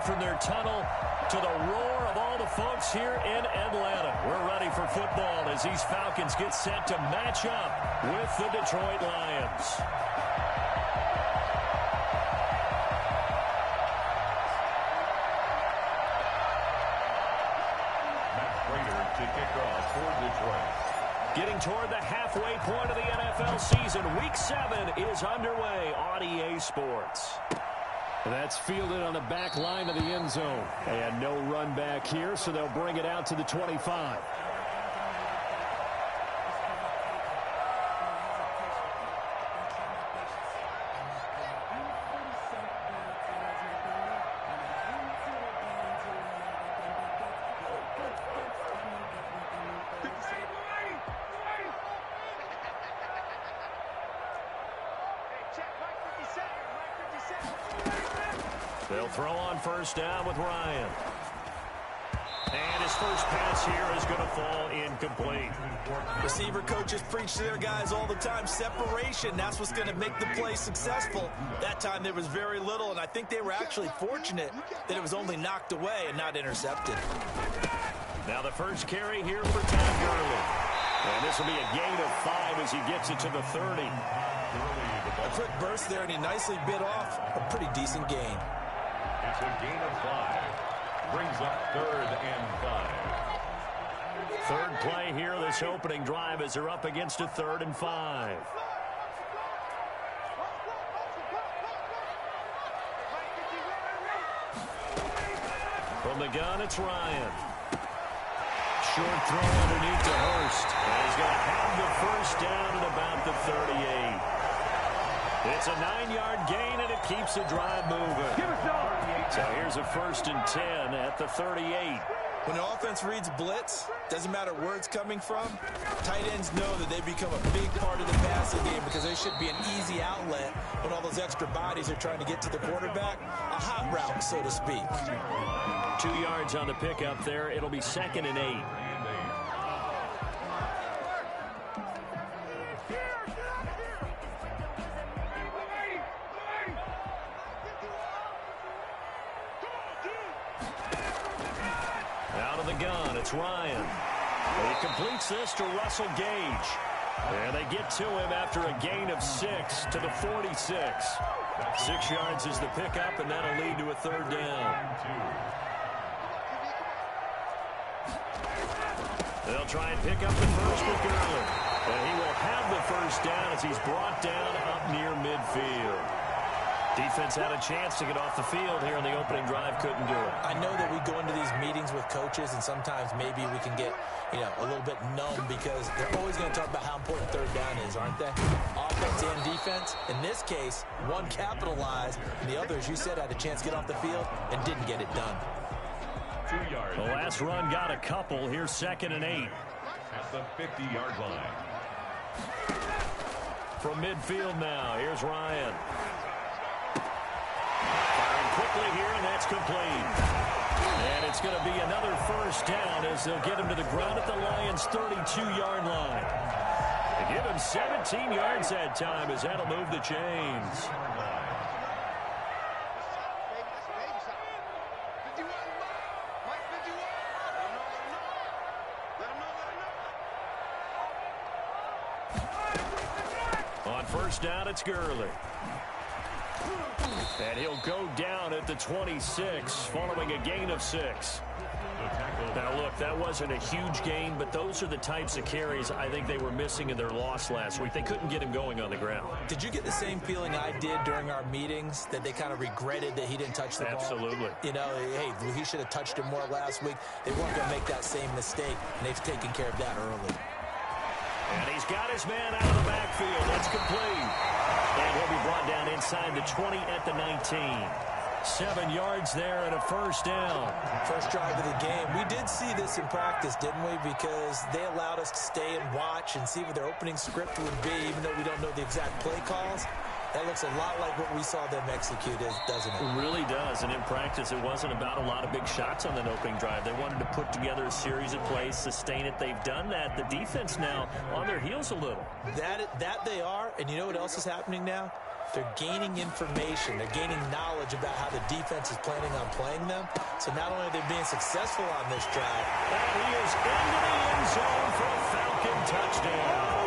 from their tunnel to the roar of all the folks here in Atlanta. We're ready for football as these Falcons get set to match up with the Detroit Lions. To kick off for Detroit. Getting toward the halfway point of the NFL season. Week 7 is underway on EA Sports. That's fielded on the back line of the end zone. And no run back here, so they'll bring it out to the 25. They'll throw on first down with Ryan. And his first pass here is going to fall incomplete. Receiver coaches preach to their guys all the time. Separation, that's what's going to make the play successful. That time there was very little, and I think they were actually fortunate that it was only knocked away and not intercepted. Now the first carry here for Todd Gurley. And this will be a gain of 5 as he gets it to the 30. A quick burst there, and he nicely bit off a pretty decent gain. It's a gain of 5. Brings up 3rd and 5. Third play here, this opening drive, as they're up against a 3rd and 5. From the gun, it's Ryan. Short throw underneath to Hurst. And he's going to have the first down at about the 38. It's a 9-yard gain, and it keeps the drive moving. So here's a 1st and 10 at the 38. When an offense reads blitz, doesn't matter where it's coming from, tight ends know that they become a big part of the passing game because they should be an easy outlet when all those extra bodies are trying to get to the quarterback. A hot route, so to speak. 2 yards on the pickup there. It'll be 2nd and 8. It's Ryan. And he completes this to Russell Gage. And they get to him after a gain of 6 to the 46. 6 yards is the pickup, and that'll lead to a 3rd down. They'll try and pick up the first with Gurley. And he will have the first down as he's brought down up near midfield. Defense had a chance to get off the field here in the opening drive, couldn't do it. I know that we go into these meetings with coaches, and sometimes maybe we can get, a little bit numb because they're always going to talk about how important 3rd down is, aren't they? Offense and defense. In this case, one capitalized, and the other, as you said, had a chance to get off the field and didn't get it done. 2 yards. The last run got a couple. Here's 2nd and 8. At the 50-yard line. From midfield now, here's Ryan. Firing quickly here, and that's complete. And it's going to be another first down as they'll get him to the ground at the Lions' 32-yard line. They give him 17 yards that time as that'll move the chains. On first down, it's Gurley. And he'll go down at the 26 following a gain of 6. Now, look, that wasn't a huge gain, but those are the types of carries I think they were missing in their loss last week. They couldn't get him going on the ground. Did you get the same feeling I did during our meetings, that they kind of regretted that he didn't touch the ball? Absolutely. Hey, he should have touched it more last week. They weren't going to make that same mistake, and they've taken care of that early. And he's got his man out of the backfield. That's complete. And he'll be brought down inside the 20 at the 19. 7 yards there and a first down. First drive of the game. We did see this in practice, didn't we? Because they allowed us to stay and watch and see what their opening script would be, even though we don't know the exact play calls. That looks a lot like what we saw them execute, doesn't it? It really does. And in practice, it wasn't about a lot of big shots on that opening drive. They wanted to put together a series of plays, sustain it. They've done that. The defense now on their heels a little. That they are. And you know what else is happening now? they're gaining information. They're gaining knowledge about how the defense is planning on playing them. So not only are they being successful on this drive, and he is into the end zone for a Falcon touchdown.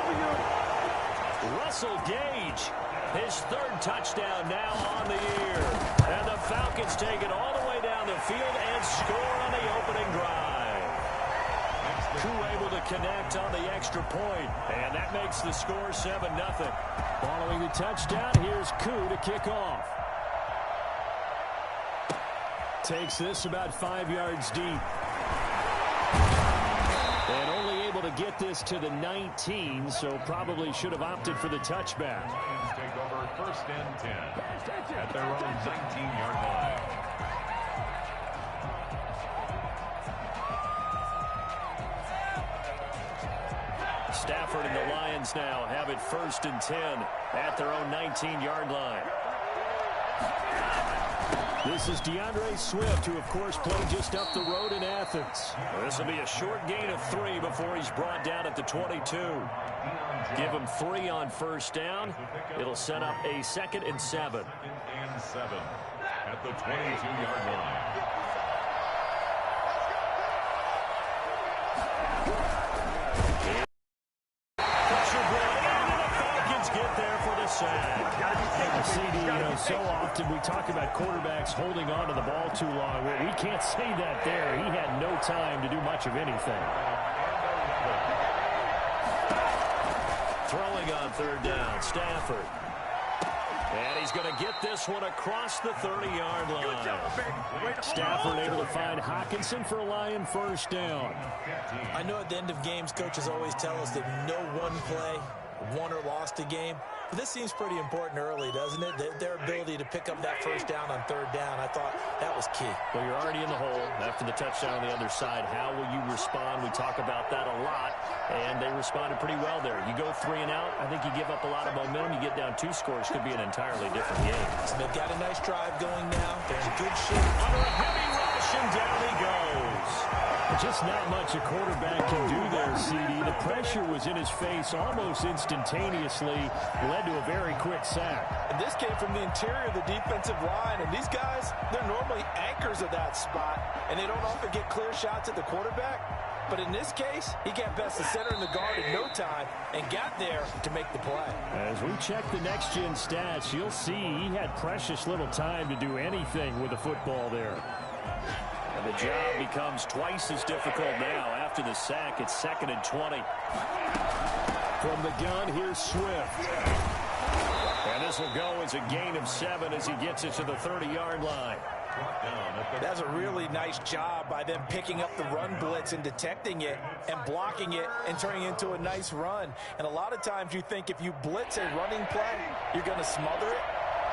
Russell Gage, his third touchdown now on the year. And the Falcons take it all the way down the field and score on the opening drive. Koo able to connect on the extra point, and that makes the score 7-0. Following the touchdown, here's Koo to kick off. Takes this about 5 yards deep. And only able to get this to the 19, so probably should have opted for the touchback. Take over first and 10 at their own 19-yard line. Stafford and the Lions now have it first and 10 at their own 19-yard line. This is DeAndre Swift, who, of course, played just up the road in Athens. This will be a short gain of 3 before he's brought down at the 22. Give him 3 on first down. It'll set up a 2nd and 7. 2nd and 7 at the 22-yard line. CD, so often we talk about quarterbacks holding on to the ball too long. Well, we can't say that there. He had no time to do much of anything. Throwing on third down, Stafford. And he's going to get this one across the 30-yard line. Stafford able to find Hockenson for a Lion first down. I know at the end of games, coaches always tell us that no one play won or lost a game. But this seems pretty important early, doesn't it? Their ability to pick up that first down on third down, I thought that was key. Well, you're already in the hole after the touchdown on the other side. How will you respond? We talk about that a lot, and they responded pretty well there. You go 3 and out, I think you give up a lot of momentum. You get down 2 scores, could be an entirely different game. So they've got a nice drive going now. They're in good shape. Under a heavy rush, and down he goes. Just not much a quarterback can do there, CD. The pressure was in his face almost instantaneously, led to a very quick sack. And this came from the interior of the defensive line, and these guys, they're normally anchors of that spot, and they don't often get clear shots at the quarterback. But in this case, he got past the center and the guard in no time and got there to make the play. As we check the next-gen stats, you'll see he had precious little time to do anything with the football there. And the job becomes twice as difficult now after the sack. It's 2nd and 20. From the gun, here's Swift. And this will go as a gain of 7 as he gets it to the 30-yard line. That's a really nice job by them picking up the run blitz and detecting it and blocking it and turning it into a nice run. And a lot of times you think if you blitz a running play, you're going to smother it.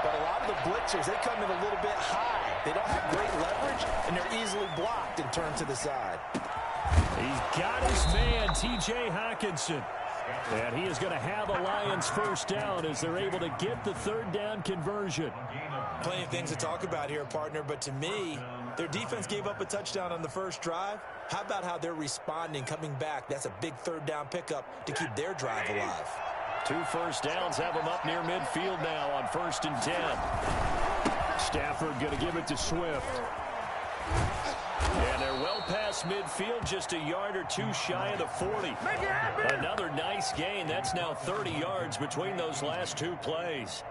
But a lot of the blitzers, they come in a little bit high. They don't have great leverage, and they're easily blocked and turned to the side. He's got his man, T.J. Hockenson. And he is going to have the Lions first down as they're able to get the third down conversion. Plenty of things to talk about here, partner, but to me, their defense gave up a touchdown on the first drive. How about how they're responding, coming back? That's a big third down pickup to keep their drive alive. 2 first downs have them up near midfield now on 1st and 10. Stafford going to give it to Swift. And they're well past midfield, just a yard or 2 shy of the 40. Another nice gain. That's now 30 yards between those last 2 plays.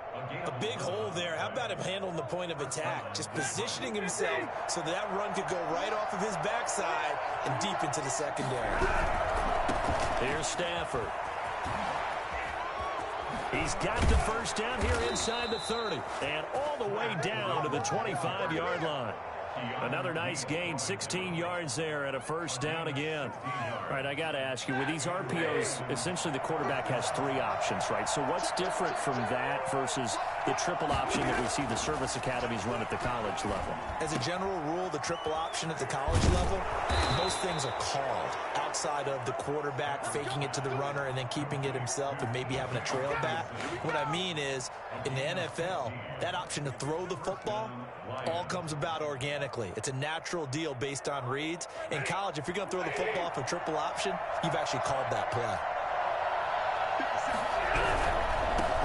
A big hole there. How about him handling the point of attack? Just positioning himself so that run could go right off of his backside and deep into the secondary. Here's Stafford. He's got the first down here inside the 30 and all the way down to the 25-yard line. Another nice gain, 16 yards there, and a first down again. All right, I got to ask you, with these RPOs, essentially the quarterback has 3 options, right? So what's different from that versus the triple option that we see the service academies run at the college level? As a general rule, the triple option at the college level, most things are called outside of the quarterback faking it to the runner and then keeping it himself and maybe having a trail back. What I mean is, in the NFL, that option to throw the football all comes about organically. It's a natural deal based on reads. In college, if you're going to throw the football for triple option, you've actually called that play.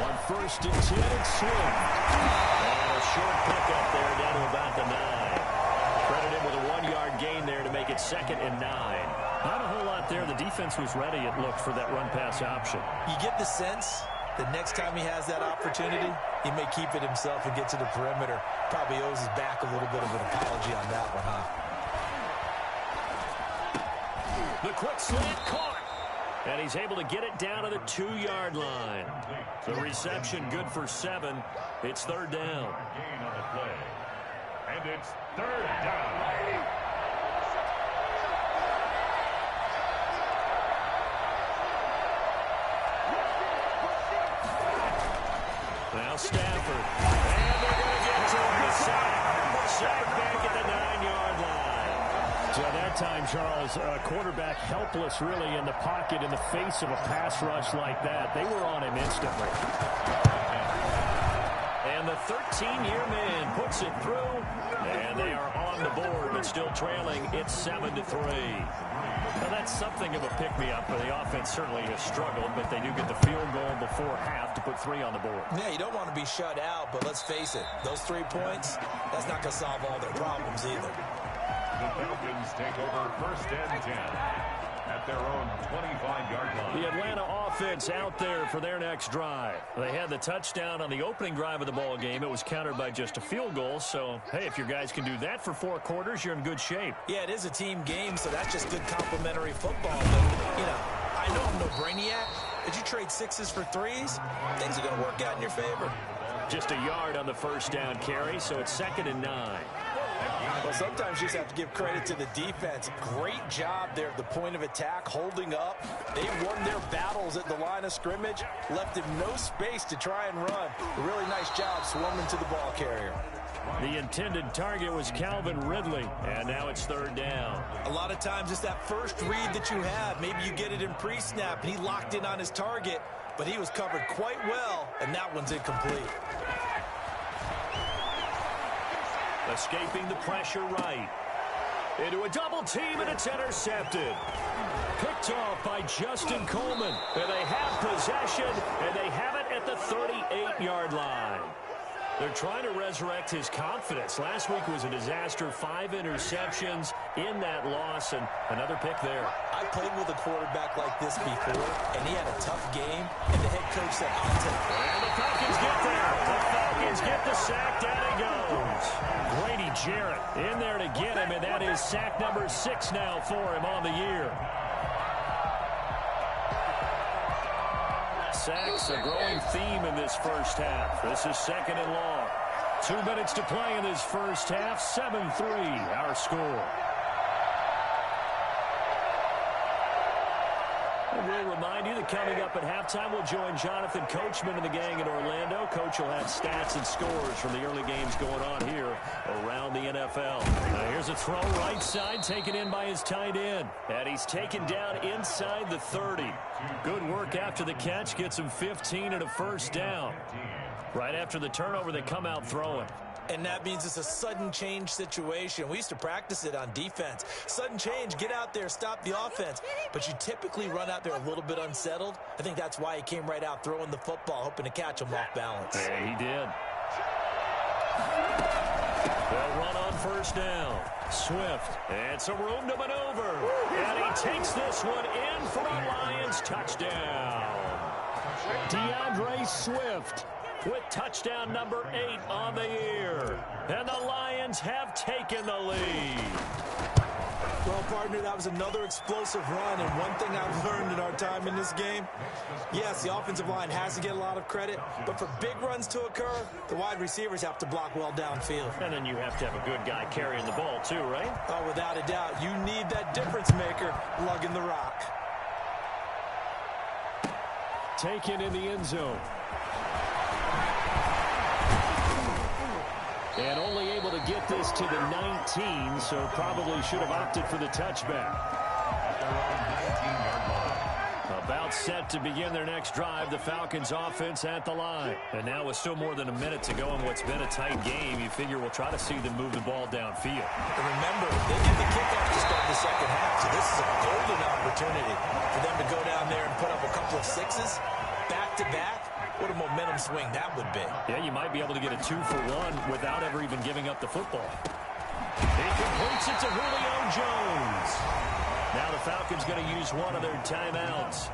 On 1st and 10 at Swift. And a short pickup there down to about the 9. Credit him with a 1-yard gain there to make it 2nd and 9. Not a whole lot there. The defense was ready, it looked, for that run-pass option. You get the sense that next time he has that opportunity, he may keep it himself and get to the perimeter. Probably owes his back a little bit of an apology on that one, huh? The quick slant caught. And he's able to get it down to the 2-yard line. The reception good for 7. It's 3rd down. Gain on the play. And it's 3rd down. Now Stafford. And they're going to get to the sack. Sack back at the 9-yard line. So at that time, Charles, quarterback helpless really in the pocket in the face of a pass rush like that. They were on him instantly. And the 13-year man puts it through. And they are on the board, but still trailing. It's 7-3. Now, that's something of a pick-me-up. The offense certainly has struggled, but they do get the field goal before half to put 3 on the board. Yeah, you don't want to be shut out, but let's face it, those 3 points, that's not going to solve all their problems either. The Falcons take over 1st and 10 at their own 25-yard line. The Atlanta offense out there for their next drive. They had the touchdown on the opening drive of the ball game. It was countered by just a field goal. So, hey, if your guys can do that for 4 quarters, you're in good shape. Yeah, it is a team game, so that's just good complimentary football. But, you know, I know I'm no brainiac. Did you trade 6s for 3s? Things are going to work out in your favor. Just a yard on the 1st down carry, so it's 2nd and 9. Well, sometimes you just have to give credit to the defense. Great job there at the point of attack, holding up. They won their battles at the line of scrimmage, left him no space to try and run. A really nice job swarming to the ball carrier. The intended target was Calvin Ridley, and now it's 3rd down. A lot of times it's that first read that you have. Maybe you get it in pre-snap, and he locked in on his target, but he was covered quite well, and that one's incomplete. Escaping the pressure right. Into a double team, and it's intercepted. Picked off by Justin Coleman. And they have possession, and they have it at the 38-yard line. They're trying to resurrect his confidence. Last week was a disaster. 5 interceptions in that loss, and another pick there. I played with a quarterback like this before, and he had a tough game, and the head coach said, I'll take it. And the Falcons get there. The Falcons get the sack. Down he goes. Grady Jarrett in there to get him, and that is sack number 6 now for him on the year. Sacks, a growing theme in this first half. This is 2nd and long. 2 minutes to play in this first half. 7-3, our score. And we'll remind you that coming up at halftime, we'll join Jonathan Coachman and the gang in Orlando. Coach will have stats and scores from the early games going on here around the NFL. Now here's a throw right side, taken in by his tight end. And he's taken down inside the 30. Good work after the catch, gets him 15 and a 1st down. Right after the turnover, they come out throwing. And that means it's a sudden change situation. We used to practice it on defense. Sudden change, get out there, stop the offense. But you typically run out there a little bit unsettled. I think that's why he came right out throwing the football, hoping to catch him off balance. Yeah, he did. They'll run on 1st down. Swift, and some room to maneuver. And he takes this one in for a Lions touchdown. DeAndre Swift with touchdown number 8 on the year. And the Lions have taken the lead. Well, partner, that was another explosive run, and one thing I've learned in our time in this game, yes, the offensive line has to get a lot of credit, but for big runs to occur, the wide receivers have to block well downfield. And then you have to have a good guy carrying the ball too, right? Oh, without a doubt. You need that difference maker lugging the rock. Taken in the end zone. And only able to get this to the 19, so probably should have opted for the touchback. About set to begin their next drive, the Falcons offense at the line. And now with still more than a minute to go in what's been a tight game, you figure we'll try to see them move the ball downfield. And remember, they get the kickoff to start the second half, so this is a golden opportunity for them to go down there and put up a couple of 6s back-to-back. What a momentum swing that would be. Yeah, you might be able to get a 2-for-1 without ever even giving up the football. He completes it to Julio Jones. Now the Falcons going to use one of their timeouts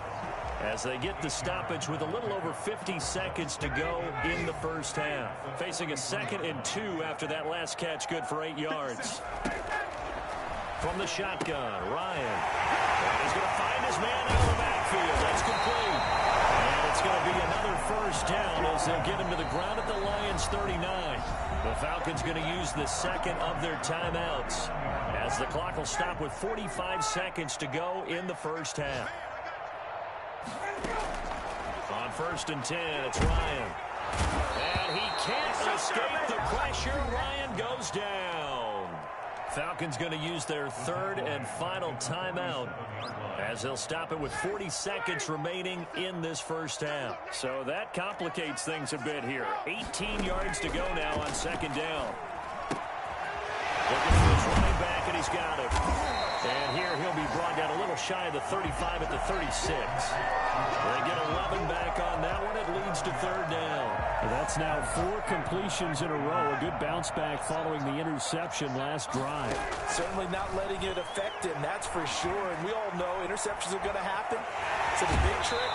as they get the stoppage with a little over 50 seconds to go in the first half. Facing a 2nd and 2 after that last catch, good for 8 yards. From the shotgun, Ryan. And he's going to find his man out of the backfield. That's complete. And it's going to be another first down as they'll get him to the ground at the Lions' 39. The Falcons going to use the second of their timeouts as the clock will stop with 45 seconds to go in the first half. On 1st and 10, it's Ryan. And he can't escape the pressure. Ryan goes down. Falcons going to use their 3rd and final timeout as they'll stop it with 40 seconds remaining in this first half. So that complicates things a bit here. 18 yards to go now on 2nd down. Looking for his running back, and he's got it. And here he'll be brought down a little shy of the 35 at the 36. They get 11 back on that one. It leads to 3rd down. That's now 4 completions in a row. A good bounce back following the interception last drive. Certainly not letting it affect him, that's for sure. And we all know interceptions are going to happen. So the big trick,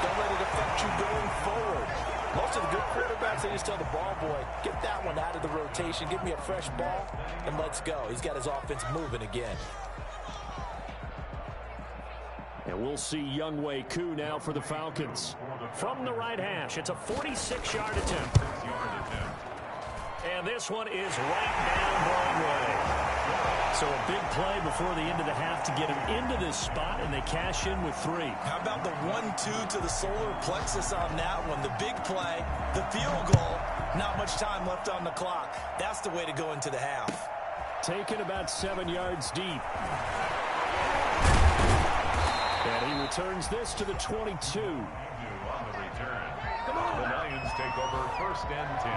don't let it affect you going forward. Most of the good quarterbacks, they just tell the ball boy, get that one out of the rotation, give me a fresh ball, and let's go. He's got his offense moving again. And we'll see Younghoe Koo now for the Falcons. From the right hash, it's a 46-yard attempt. And this one is right down Broadway. So a big play before the end of the half to get him into this spot, and they cash in with 3. How about the 1-2 to the solar plexus on that one? The big play, the field goal, not much time left on the clock. That's the way to go into the half. Taken about 7 yards deep. And he returns this to the 22. On the return, the Lions take over 1st and 10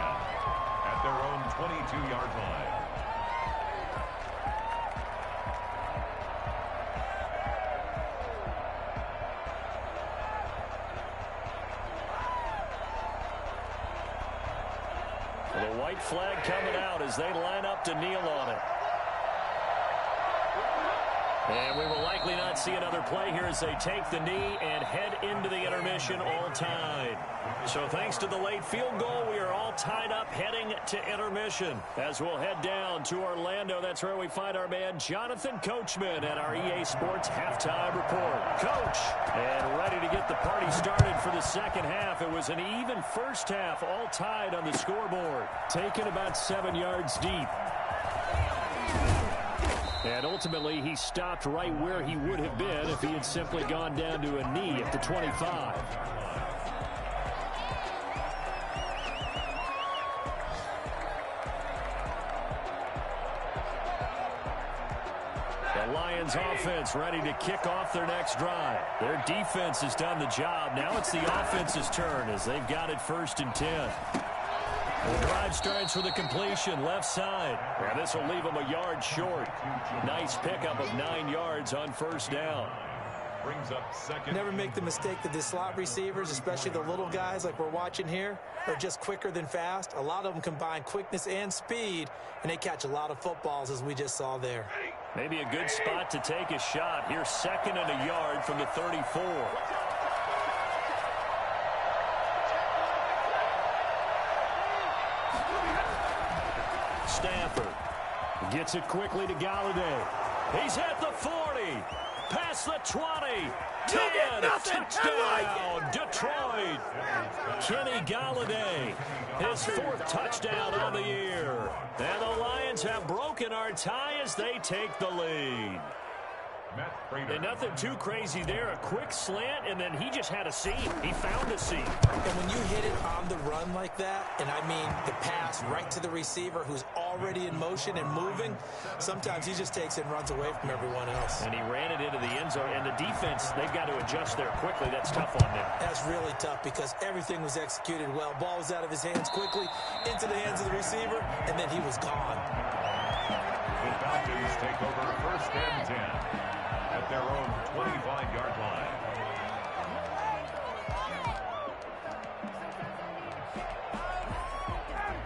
at their own 22-yard line. The white flag coming out as they line up to kneel on it. And we will likely not see another play here as they take the knee and head into the intermission all tied. So thanks to the late field goal, we are all tied up heading to intermission. As we'll head down to Orlando, that's where we find our man Jonathan Coachman at our EA Sports Halftime Report. Coach, and ready to get the party started for the second half. It was an even first half, all tied on the scoreboard. Taken about 7 yards deep. And ultimately, he stopped right where he would have been if he had simply gone down to a knee at the 25. The Lions offense ready to kick off their next drive. Their defense has done the job. Now it's the offense's turn as they've got it 1st and 10. The drive starts with a completion left side. And this will leave them a yard short. Nice pickup of 9 yards on 1st down. Brings up 2nd. Never make the mistake that the slot receivers, especially the little guys like we're watching here, are just quicker than fast. A lot of them combine quickness and speed, and they catch a lot of footballs as we just saw there. Maybe a good spot to take a shot. Here's 2nd and a yard from the 34. Stafford gets it quickly to Galladay. He's at the 40, past the 20, 10, touchdown, Detroit. Kenny Galladay, his 4th touchdown on the year. And the Lions have broken our tie as they take the lead. And nothing too crazy there. A quick slant, and then he just had a seam. He found a seam. And when you hit it on the run like that, and I mean the pass right to the receiver who's already in motion and moving, sometimes he just takes it and runs away from everyone else. And he ran it into the end zone. And the defense, they've got to adjust there quickly. That's tough on them. That's really tough because everything was executed well. Ball was out of his hands quickly, into the hands of the receiver, and then he was gone. The Falcons take over 1st and 10 at their own 25-yard line.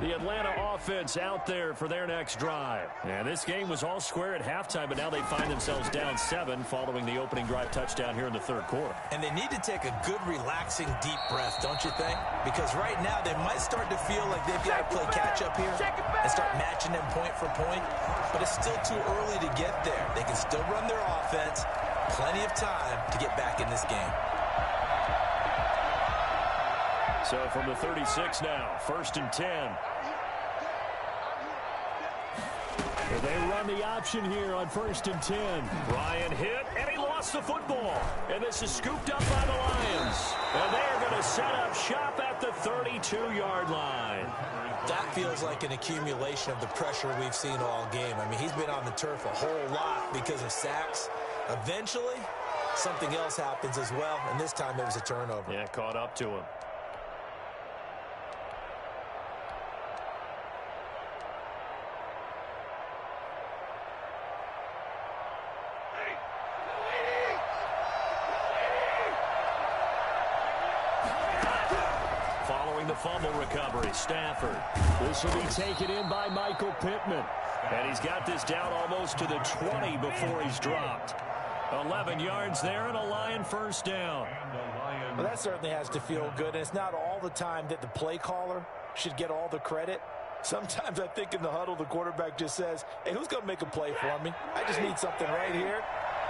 The Atlanta offense out there for their next drive. And this game was all square at halftime, but now they find themselves down 7 following the opening drive touchdown here in the third quarter. And they need to take a good, relaxing, deep breath, don't you think? Because right now they might start to feel like they've got to play catch-up here and start matching them point for point. But it's still too early to get there. They can still run their offense. Plenty of time to get back in this game. So from the 36 now, 1st and 10. They run the option here on 1st and 10. Ryan hit, and he lost the football. And this is scooped up by the Lions. And they're going to set up shop at the 32-yard line. That feels like an accumulation of the pressure we've seen all game. I mean, he's been on the turf a whole lot because of sacks. Eventually, something else happens as well, and this time it was a turnover. Yeah, caught up to him. The fumble recovery, Stafford. This will be taken in by Michael Pittman. And he's got this down almost to the 20 before he's dropped. 11 yards there and a Lion first down. Well, that certainly has to feel good. And it's not all the time that the play caller should get all the credit. Sometimes I think in the huddle, the quarterback just says, hey, who's going to make a play for me? I just need something right here.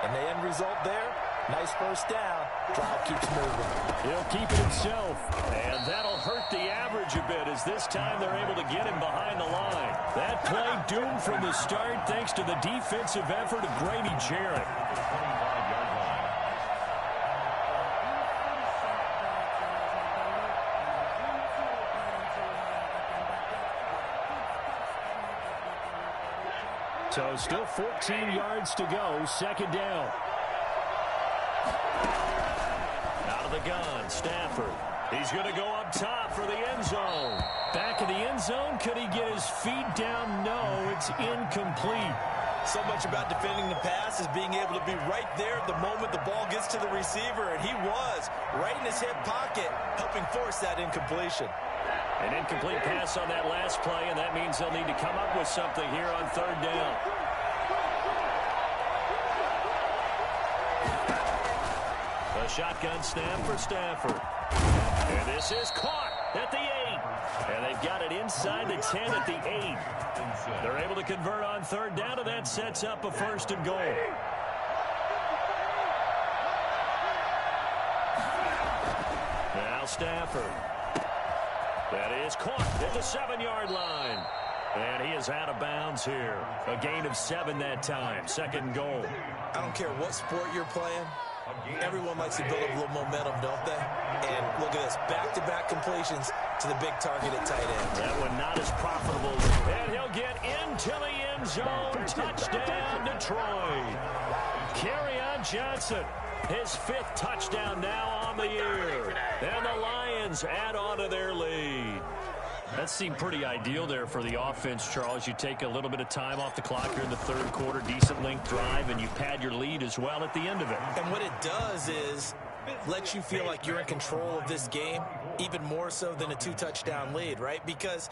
And the end result there, nice first down. Drive keeps moving. He'll keep it himself. And that'll hurt the average a bit as this time they're able to get him behind the line. That play doomed from the start thanks to the defensive effort of Grady Jarrett. So still 14 yards to go, 2nd down. Out of the gun, Stafford. He's going to go up top for the end zone. Back in the end zone, could he get his feet down? No, it's incomplete. So much about defending the pass is being able to be right there at the moment the ball gets to the receiver, and he was right in his hip pocket, helping force that incompletion. An incomplete pass on that last play, and that means they'll need to come up with something here on 3rd down. A shotgun snap for Stafford. And this is caught at the 8. And they've got it inside the 10 at the 8. They're able to convert on 3rd down, and that sets up a 1st and goal. Now Stafford. That is caught at the 7-yard line. And he is out of bounds here. A gain of 7 that time. 2nd and goal. I don't care what sport you're playing. Everyone likes to build up a little momentum, don't they? And look at this. Back-to-back completions to the big target at tight end. That one not as profitable. And he'll get into the end zone. Touchdown, Detroit. Kerryon Johnson. His 5th touchdown now on the year. And the Lions add on to their lead. That seemed pretty ideal there for the offense, Charles. You take a little bit of time off the clock here in the 3rd quarter, decent length drive, and you pad your lead as well at the end of it. And what it does is let you feel like you're in control of this game, even more so than a 2-touchdown lead, right? Because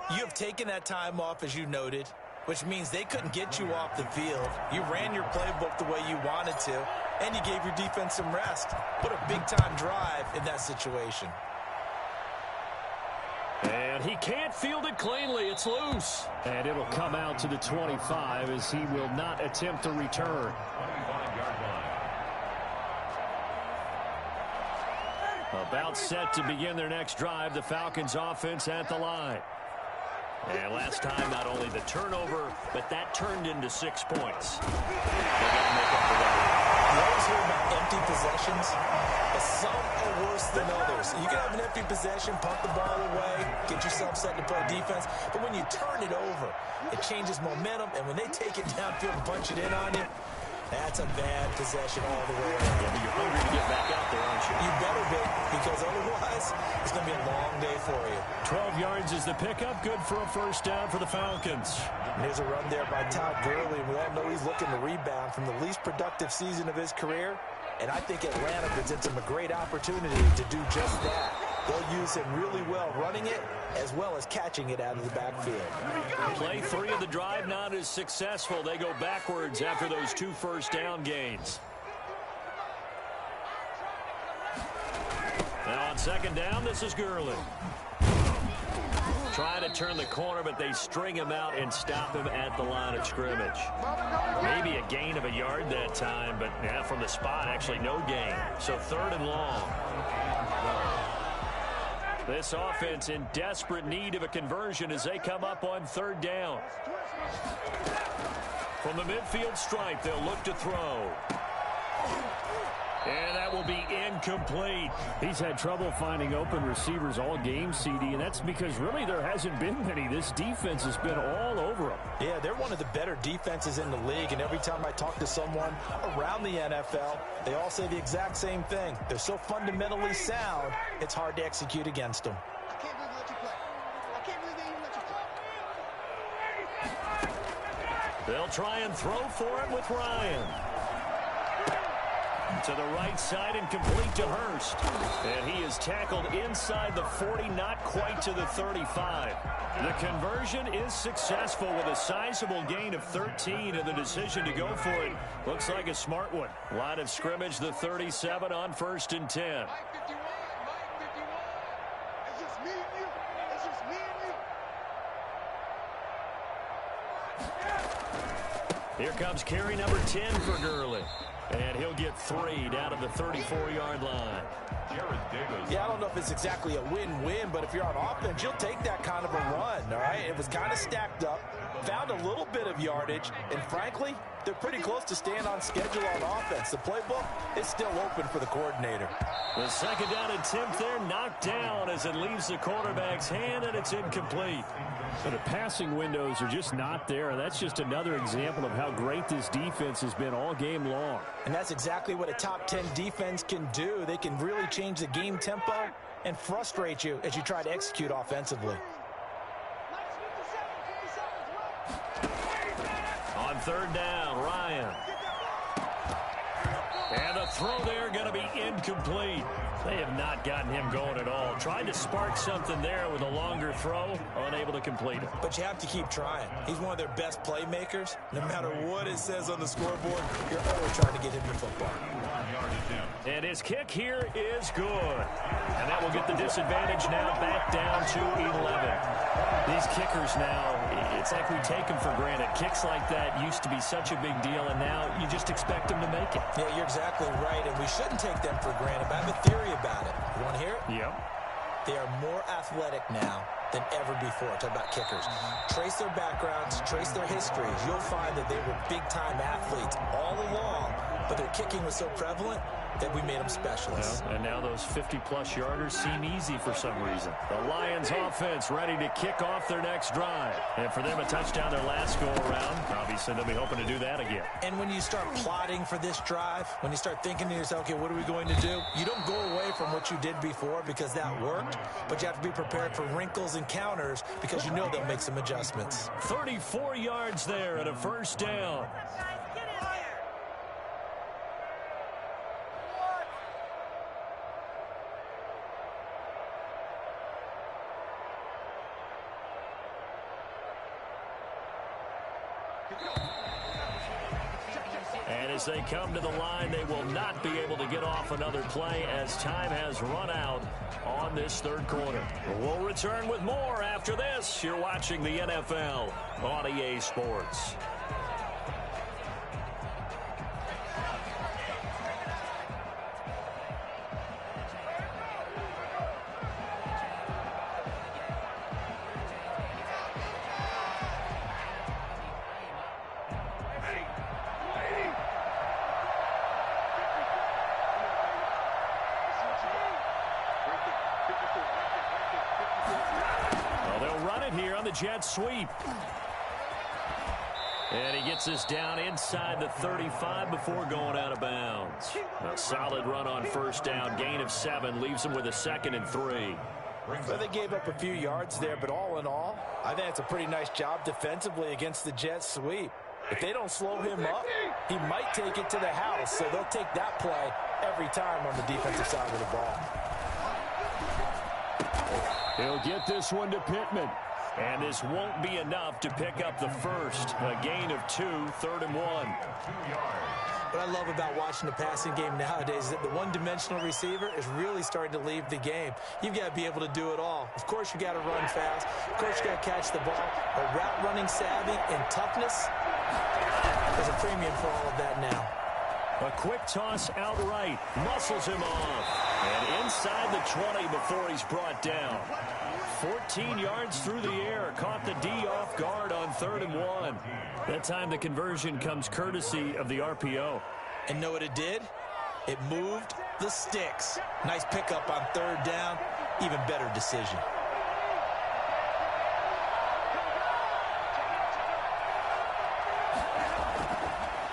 you have taken that time off, as you noted, which means they couldn't get you off the field. You ran your playbook the way you wanted to, and you gave your defense some rest. Put a big-time drive in that situation. And he can't field it cleanly. It's loose. And it'll come out to the 25 as he will not attempt to return. About set to begin their next drive, the Falcons offense at the line. And last time, not only the turnover, but that turned into 6 points. They're going to make up for that. You always hear about empty possessions, but some are worse than others. You can have an empty possession, punt the ball away, get yourself set to play defense, but when you turn it over, it changes momentum, and when they take it downfield and punch it in on you, that's a bad possession all the way around. Yeah, but you're hungry to get back out there, aren't you? You better be, because otherwise, it's going to be a long day for you. 12 yards is the pickup. Good for a 1st down for the Falcons. And there's a run there by Todd Gurley, and we all know he's looking to rebound from the least productive season of his career. And I think Atlanta presents him a great opportunity to do just that. They'll use him really well running it as well as catching it out of the backfield. Play 3 of the drive not as successful. They go backwards after those 2 first-down gains. Now on 2nd down, this is Gurley. Trying to turn the corner, but they string him out and stop him at the line of scrimmage. Maybe a gain of a yard that time, but yeah, from the spot, actually no gain. So 3rd and long. This offense in desperate need of a conversion as they come up on 3rd down. From the midfield stripe, they'll look to throw. And that will be incomplete. He's had trouble finding open receivers all game, CD, and that's because really there hasn't been many. This defense has been all over them. Yeah, they're one of the better defenses in the league, and every time I talk to someone around the NFL, they all say the exact same thing. They're so fundamentally sound, it's hard to execute against them. I can't believe they let you play. I can't believe they even let you play. They'll try and throw for it with Ryan. To the right side and complete to Hurst. And he is tackled inside the 40, not quite to the 35. The conversion is successful with a sizable gain of 13, and the decision to go for it looks like a smart one. Line of scrimmage, the 37 on 1st and 10. Mike 51, Mike 51. It's just me and you. It's just me and you. Here comes carry number 10 for Gurley. And he'll get 3 down to the 34-yard line. Yeah, I don't know if it's exactly a win-win, but if you're on offense, you'll take that kind of a run, all right? It was kind of stacked up, found a little bit of yardage, and frankly, they're pretty close to staying on schedule on offense. The playbook is still open for the coordinator. The 2nd down attempt there knocked down as it leaves the quarterback's hand, and it's incomplete. So the passing windows are just not there. That's just another example of how great this defense has been all game long. And that's exactly what a top 10 defense can do. They can really change the game tempo and frustrate you as you try to execute offensively. On 3rd down, Ryan. And the throw there going to be incomplete. They have not gotten him going at all. Tried to spark something there with a longer throw, unable to complete it. But you have to keep trying. He's one of their best playmakers. No matter what it says on the scoreboard, you're always trying to get him the football. And his kick here is good. And that will get the disadvantage now back down to 11. These kickers now, it's like we take them for granted. Kicks like that used to be such a big deal, and now you just expect them to make it. Yeah, you're exactly right, and we shouldn't take them for granted. But I have a theory about it. You want to hear it? Yep. They are more athletic now than ever before. Talk about kickers. Trace their backgrounds, trace their histories. You'll find that they were big-time athletes all along, but their kicking was so prevalent that we made them specialists. Well, and now those 50-plus yarders seem easy for some reason. The Lions offense ready to kick off their next drive. And for them, a touchdown their last go-around. Obviously, they'll be hoping to do that again. And when you start plotting for this drive, when you start thinking to yourself, okay, what are we going to do? You don't go away from what you did before because that worked, but you have to be prepared for wrinkles and counters because you know they'll make some adjustments. 34 yards there and a 1st down. And as they come to the line, they will not be able to get off another play as time has run out on this 3rd quarter. We'll return with more after this. You're watching the NFL on EA Sports. Jet sweep. And he gets this down inside the 35 before going out of bounds. A solid run on 1st down. Gain of 7 leaves him with a 2nd and 3. Well, they gave up a few yards there, but all in all, I think it's a pretty nice job defensively against the jet sweep. If they don't slow him up, he might take it to the house, so they'll take that play every time on the defensive side of the ball. He'll get this one to Pittman. And this won't be enough to pick up the first. A gain of 2, 3rd and 1. 2 yards. What I love about watching the passing game nowadays is that the one-dimensional receiver is really starting to leave the game. You've got to be able to do it all. Of course, you got to run fast. Of course, you got to catch the ball. But route running savvy and toughness, there's a premium for all of that now. A quick toss outright. Muscles him off. And inside the 20 before he's brought down. 14 yards through the air. Caught the D off guard on 3rd and 1. That time the conversion comes courtesy of the RPO. And know what it did? It moved the sticks. Nice pickup on 3rd down. Even better decision.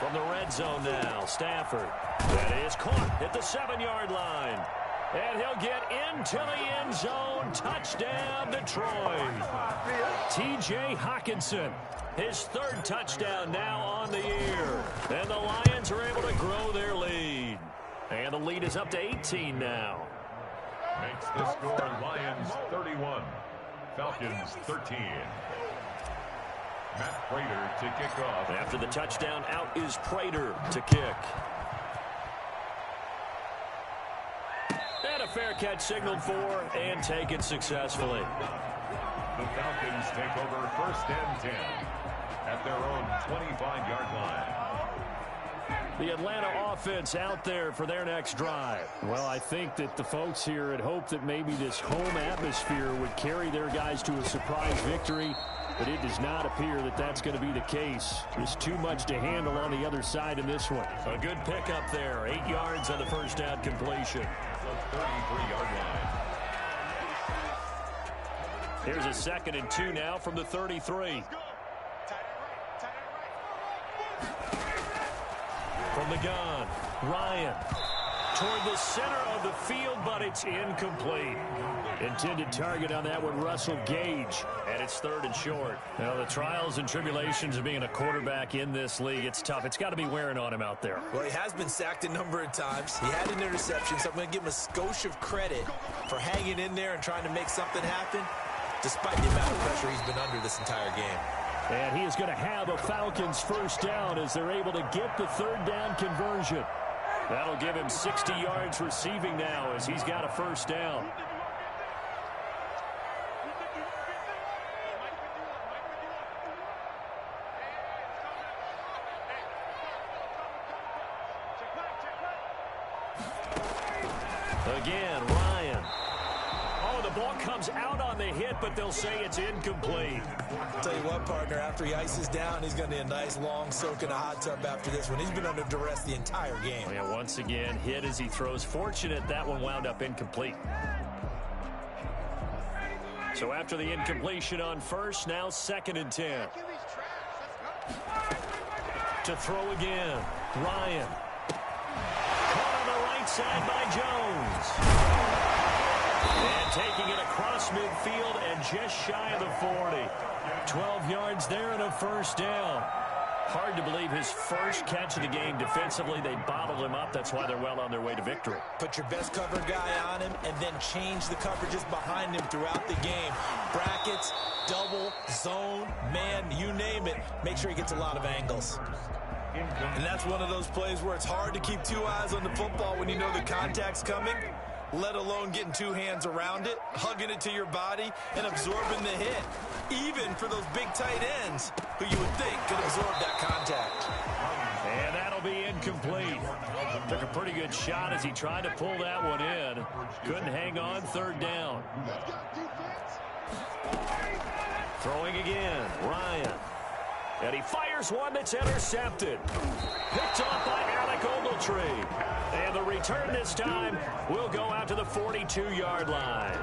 From the red zone now, Stafford. That is caught at the 7-yard line. And he'll get into the end zone. Touchdown, Detroit. T.J. Hockenson, his 3rd touchdown now on the year. And the Lions are able to grow their lead. And the lead is up to 18 now. Makes the score Lions 31, Falcons 13. Matt Prater to kick off. After the touchdown, out is Prater to kick. And a fair catch signaled for and taken successfully. The Falcons take over 1st and 10 at their own 25-yard line. The Atlanta offense out there for their next drive. Well, I think that the folks here had hoped that maybe this home atmosphere would carry their guys to a surprise victory, but it does not appear that that's going to be the case. There's too much to handle on the other side in this one. A good pickup there. 8 yards on the first down completion. 33-yard line. Here's a 2nd and 2 now from the 33. From the gun, Ryan toward the center of the field, but it's incomplete. Intended target on that one, Russell Gage. And it's 3rd and short. Now, the trials and tribulations of being a quarterback in this league, it's tough. It's got to be wearing on him out there. Well, he has been sacked a number of times. He had an interception, so I'm going to give him a skosh of credit for hanging in there and trying to make something happen, despite the amount of pressure he's been under this entire game. And he is going to have a Falcons first down as they're able to get the 3rd down conversion. That'll give him 60 yards receiving now as he's got a first down. Again, Ryan. Oh, the ball comes out on the hit, but they'll say it's incomplete. I'll tell you what, partner, after he ices down, he's going to need a nice long soak in a hot tub after this one. He's been under duress the entire game. Yeah, once again, hit as he throws. Fortunate that one wound up incomplete. So after the incompletion on first, now 2nd and 10. To throw again, Ryan. Caught on the right side by Jones. And taking it across midfield and just shy of the 40. 12 yards there and a first down. Hard to believe his first catch of the game defensively. They bottled him up. That's why they're well on their way to victory. Put your best cover guy on him and then change the coverages behind him throughout the game. Brackets, double, zone, man, you name it. Make sure he gets a lot of angles. And that's one of those plays where it's hard to keep 2 eyes on the football when you know the contact's coming, let alone getting 2 hands around it, hugging it to your body, and absorbing the hit. Even for those big tight ends who you would think could absorb that contact. And that'll be incomplete. Took a pretty good shot as he tried to pull that one in. Couldn't hang on, 3rd down. Throwing again, Ryan. And he fires one that's intercepted. Picked off by Alec Ogletree. And the return this time will go out to the 42-yard line.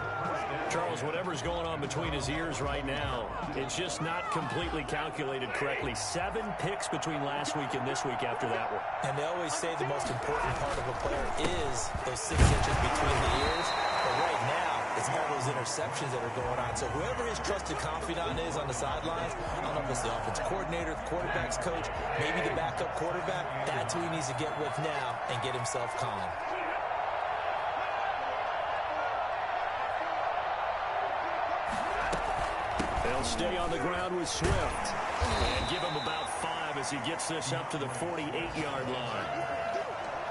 Charles, whatever's going on between his ears right now, it's just not completely calculated correctly. 7 picks between last week and this week after that one. And they always say the most important part of a player is those 6 inches between the ears. But right now, it's all those interceptions that are going on. So whoever his trusted confidant is on the sidelines, I don't know if it's the offensive coordinator, the quarterback's coach, maybe the backup quarterback, that's who he needs to get with now and get himself calm. They'll stay on the ground with Swift and give him about 5 as he gets this up to the 48-yard line.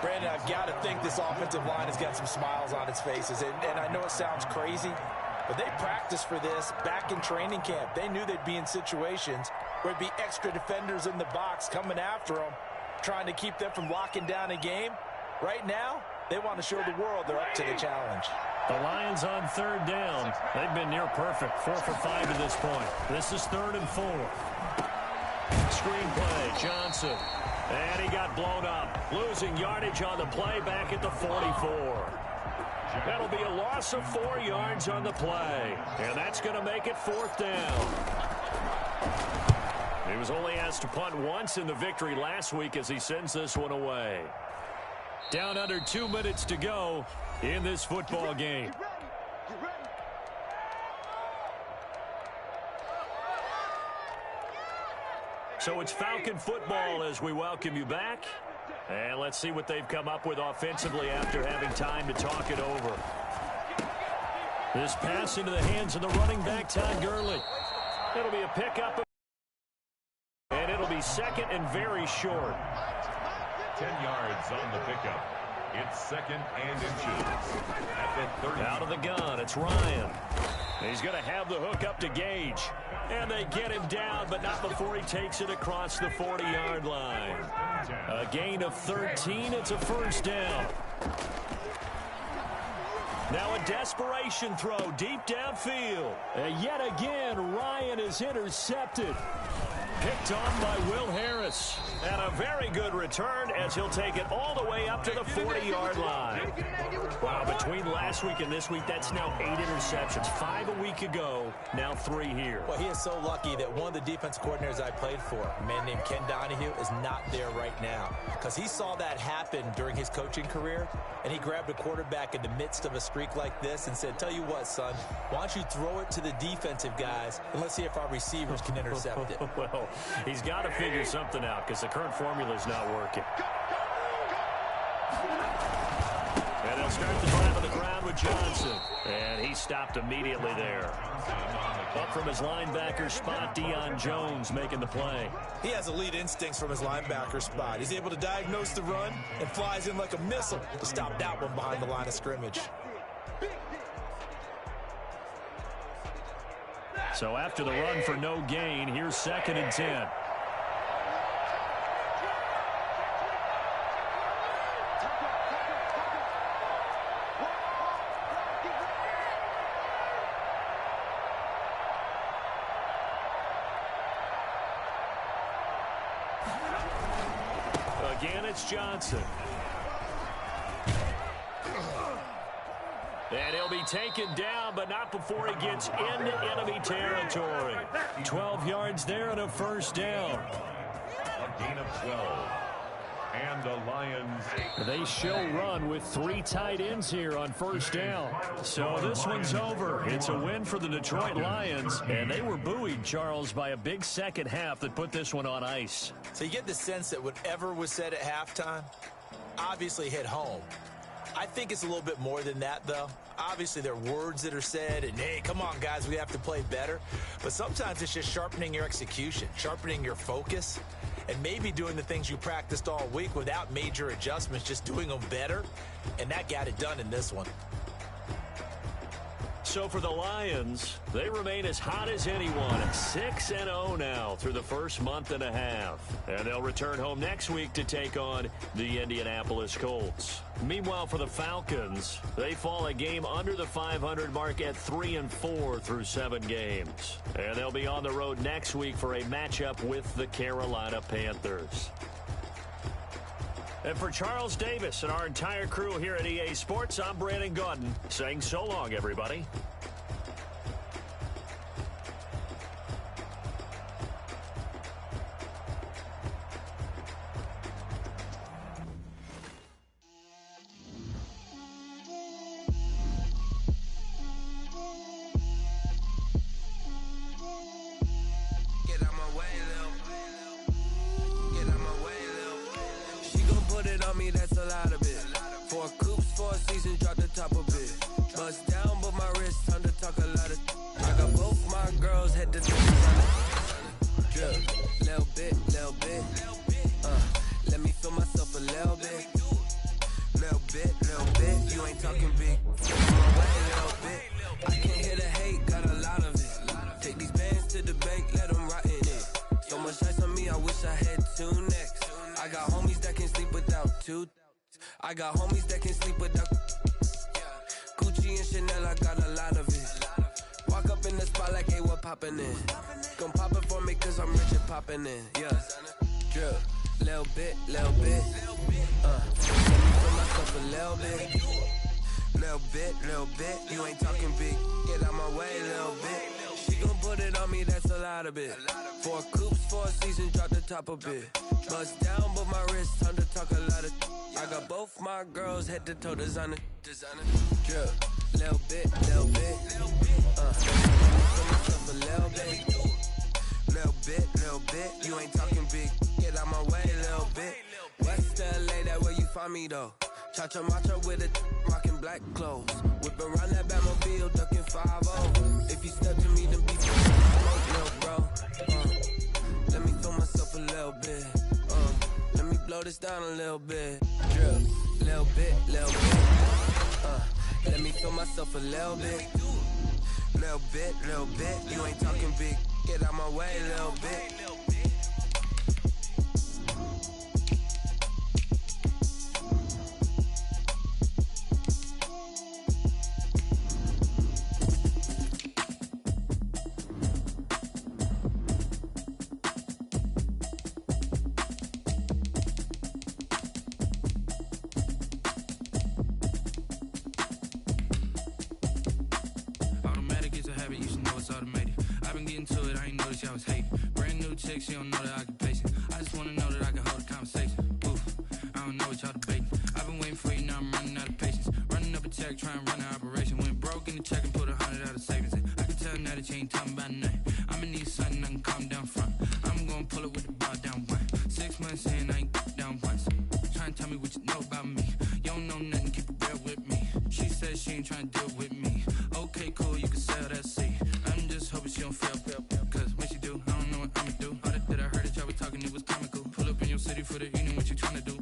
Brandon, I've got to think this offensive line has got some smiles on its faces. And I know it sounds crazy, but they practiced for this back in training camp. They knew they'd be in situations where there'd be extra defenders in the box coming after them, trying to keep them from locking down a game. Right now, they want to show the world they're up to the challenge. The Lions on 3rd down. They've been near perfect, 4 for 5 to this point. This is 3rd and 4. Screen play, Johnson. And he got blown up, losing yardage on the play back at the 44. That'll be a loss of 4 yards on the play. And that's going to make it 4th down. He was only asked to punt once in the victory last week as he sends this one away. Down under 2 minutes to go in this football game. So it's Falcon football as we welcome you back. And let's see what they've come up with offensively after having time to talk it over. This pass into the hands of the running back, Todd Gurley. It'll be a pickup. And it'll be 2nd and very short. 10 yards on the pickup. It's 2nd and inches. At the 30. Out of the gun, it's Ryan. He's going to have the hook up to Gage. And they get him down, but not before he takes it across the 40-yard line. A gain of 13. It's a 1st down. Now a desperation throw deep downfield. And yet again, Ryan is intercepted. Picked on by Will Harris. And a very good return as he'll take it all the way up to the 40-yard line. Wow, between last week and this week, that's now 8 interceptions. 5 a week ago, now 3 here. Well, he is so lucky that one of the defense coordinators I played for, a man named Ken Donahue, is not there right now. Because he saw that happen during his coaching career, and he grabbed a quarterback in the midst of a streak like this and said, tell you what, son, why don't you throw it to the defensive guys, and let's see if our receivers can intercept it. Well, he's got to figure something out because the current formula is not working. And they'll start the drive on the ground with Johnson. And he stopped immediately there. Up from his linebacker spot, Deion Jones making the play. He has elite instincts from his linebacker spot. He's able to diagnose the run and flies in like a missile to stop that one behind the line of scrimmage. So after the run for no gain, here's 2nd and 10. Again, it's Johnson. And he'll be taken down, but not before he gets into enemy territory. 12 yards there and a 1st down. A gain of 12. And the Lions. They show run with 3 tight ends here on 1st down. So this one's over. It's a win for the Detroit Lions. And they were buoyed, Charles, by a big second half that put this one on ice. So you get the sense that whatever was said at halftime obviously hit home. I think it's a little bit more than that, though. Obviously, there are words that are said, and, hey, come on, guys, we have to play better. But sometimes it's just sharpening your execution, sharpening your focus, and maybe doing the things you practiced all week without major adjustments, just doing them better. And that got it done in this one. So for the Lions, they remain as hot as anyone at 6-0 now through the first month and a half. And they'll return home next week to take on the Indianapolis Colts. Meanwhile, for the Falcons, they fall a game under the 500 mark at 3-4 through 7 games. And they'll be on the road next week for a matchup with the Carolina Panthers. And for Charles Davis and our entire crew here at EA Sports, I'm Brandon Gaudin saying so long, everybody. That's a lot of it. 4 coops, 4 seasons, drop the top of it. Bust down, but my wrist the drip, little bit. Let me feel myself a little bit. Little bit. You ain't talking big. Get out my way, little bit. I can't hear the hate, got a lot of it. Take these bands to the bank, let them rot in it. So much ice on me, I wish I had two necks. I got homies that can sleep without two. I got homies that can sleep without Gucci and Chanel, I got a lot of it. Walk up in the spot like, hey, what poppin' in? Gon' pop it for me cause I'm rich and poppin' in. Yeah, drip, little bit. Let me feel myself a little bit. Little bit. You ain't talking big. Get out my way, little bit. She gon' put it on me, that's a lot of it. 4 coupes, 4 seasons, drop the top a bit. Bust down, but my wrist, time to talk a lot of. I got both my girls head to toe designer. Drip, little bit. Let me feel myself a little bit. Little bit. You ain't talking big. Get out my way, little bit. West LA, that where you find me though. Cha-cha matcha with a rockin' black clothes. Whip around that Batmobile, ducking 5-0. If you step to me, then be smoke, little bro. Let me feel myself a little bit. Let me blow this down a little bit. Drip, little bit. Let me feel myself a little bit. Little bit. You ain't talking big. Get out my way, little bit. She don't know that I can pace it. I just wanna know that I can hold a conversation. Oof, I don't know what y'all debating. I've been waiting for you, now I'm running out of patience. Running up a check, trying to run an operation. Went broke in the check and put 100 out of savings in. I can tell now that you ain't talking about nothing. I'ma need something I can calm down front. I'm gonna pull it with the bar down one. 6 months in, I ain't down once. Trying to tell me what you know about me. You don't know nothing, keep it real with me. She said she ain't trying to deal with me. Okay, cool, you can sell that seat. I'm just hoping she don't fail. Cause when she do, I don't know what I'ma do. That I heard that y'all was talking, it was comical. Pull up in your city for the evening, what you tryna do?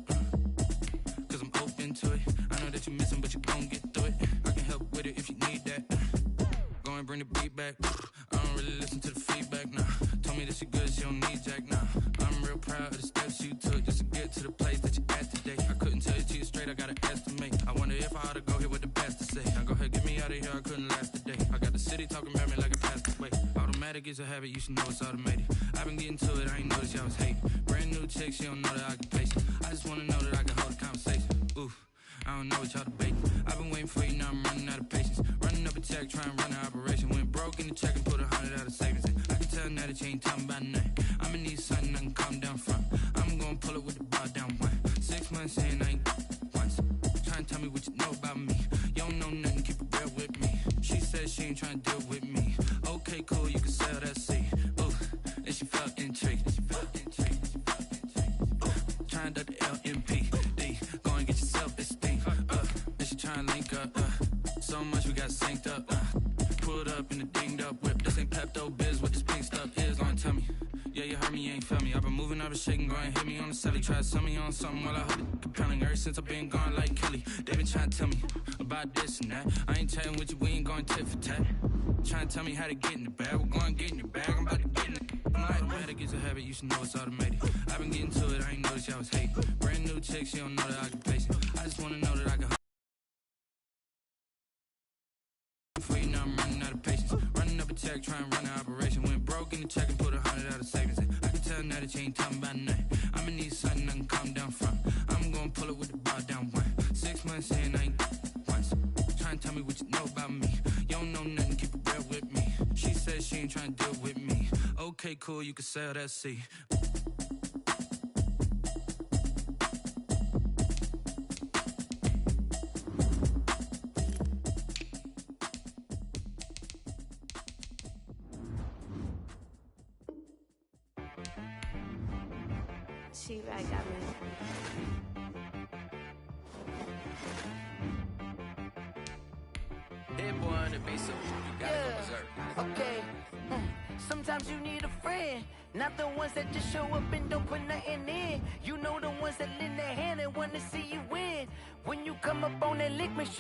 Cause I'm open to it. I know that you missing, but you gon' get through it. I can help with it if you need that. Go and bring the beat back. I don't really listen to the feedback, nah. Told me that she good, she don't need jack, nah. I'm real proud of the steps you took just to get to the place that you at today. I couldn't tell you to you straight, I gotta estimate. I wonder if I ought to go here with the best to say. Now go ahead, get me out of here, I couldn't last a day. I got the city talking about me like a passed away. Automatic is a habit, you should know it's automated. I've been getting to it, I ain't noticed y'all was hating. Brand new chick, she don't know that I can pace it. I just wanna know that I can hold a conversation. Oof, I don't know what y'all debating. I've been waiting for you, now I'm running out of patience. Running up a check, trying to run an operation. Went broke in the check and put 100 out of savings in. I can tell now that you ain't talking about nothing. I'ma need something I can calm down front. I'm gonna pull it with the bar down one. 6 months in, I ain't once. Trying to tell me what you know about me. You don't know nothing, keep it real with me. She said she ain't trying to deal with me. Okay, cool, you can sell that seat. Ooh, and she felt intrigued. Trying to the LMP. Go and get your self-esteem. And she trying to link up. So much we got synced up. Pulled up in the dinged up whip. This ain't Pepto-Biz, what this pink stuff is. Gonna tell me. Yeah, you heard me, you ain't felt me. I've been moving out of shaking, go and hit me on the celly. Try to sell me on something while I hold it compelling. Ever since I've been gone like Kelly, they been trying to tell me about this and that. I ain't chatting with you, we ain't going tit for tat. Trying to tell me how to get in the bag. We're going to get in your bag, I'm about to get in it. I'm like, automatic is a habit, you should know it's automated. I've been getting to it, I ain't noticed y'all was hating. Brand new chick, she don't know that I can pace it. I just wanna know that I can for you, now I'm running out of patience. Running up a check, trying to run an operation. Went broke in the check and put 100 out of savings in. I can tell now that you ain't talking about nothing. I'ma need something I can calm down front. I'm gonna pull it with the bar down one. 6 months in, I ain't once. Trying to tell me what you know about me. You don't know nothing, keep it real with me. She said she ain't trying to deal with me. Okay, cool, you can sell that seat. She-Rag got me. Hit boy on the beat, so you gotta go berserk. Okay. Sometimes you need a friend, not the ones that just show up and don't put nothing in. You know the ones that lend their hand and want to see you win. When you come up on that lick, make sure